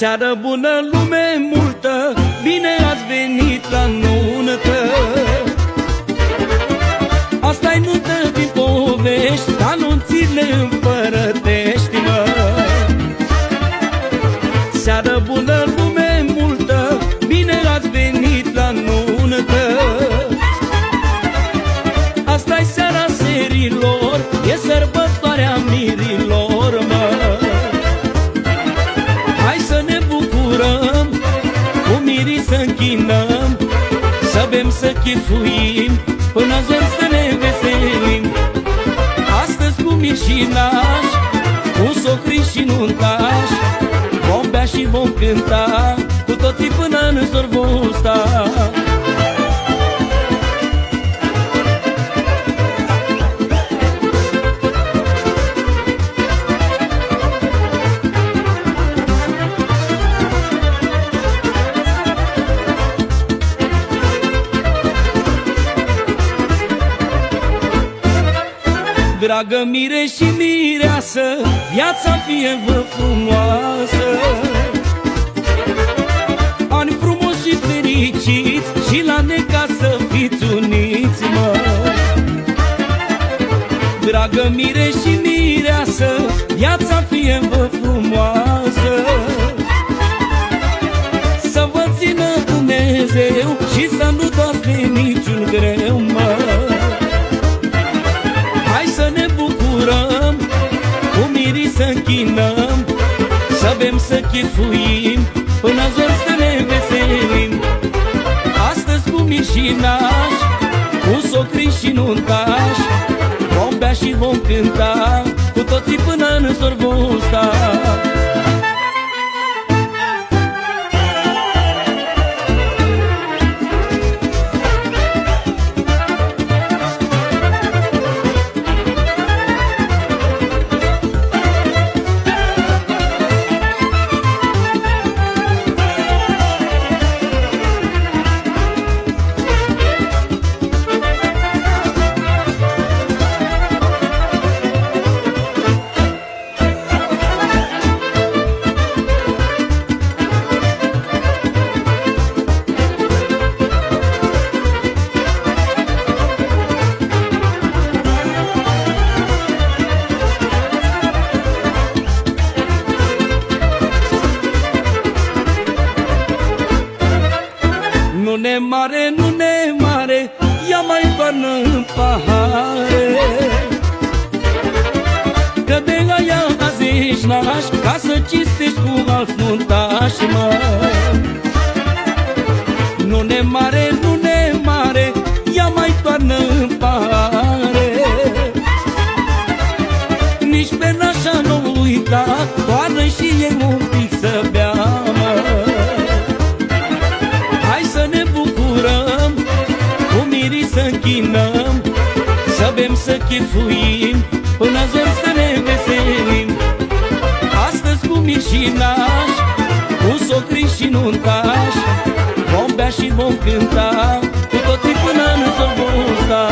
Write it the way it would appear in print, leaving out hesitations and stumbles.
Seară bună, lume multă, bine ați venit la nuntă. Asta-i nuntă din povești, anunțile împărătești, mă. Seară bună, lume multă, bine ați venit la nuntă. Asta-i seara serilor, e sărbătoarea mirilor, mă. Hai să ne bucurăm, cu mirii să închinăm, să bem, să chifuim, până zor să ne veselim. Astăzi cu miri și nași, cu socri și nuntași, vom bea și vom cânta, cu toții până în zor vom sta. Dragă mire și mireasă, viața fie-vă frumoasă. Ani frumoși și fericiți, și la necaz să fiți uniți, mă. Dragă mire și mireasă, viața fie-vă frumoasă. Să vă țină Dumnezeu și să nu dați de niciun greu, mă. Să ne bucurăm, cu mirii să închinăm, să bem, să chifuim, până zor să ne veselim. Astăzi cu miri și nași, cu socri și nuntași, vom bea și vom cânta, cu toții până în zor vom sta. Nu ne mare, ia mai toarnă în pahare, că de aia azi ești naș, ca să cinstești cu alți nuntași, mă. Nu ne mare, ia mai toarnă în pahare. Nici pe nașa nu uita, toarnă și e un pic să bea, mă. Să închinăm, să bem, să chifuim, până zor să ne veselim. Astăzi cu miri și nași, cu socri și nuntași, vom bea și vom cânta, cu toții până în zor vom sta.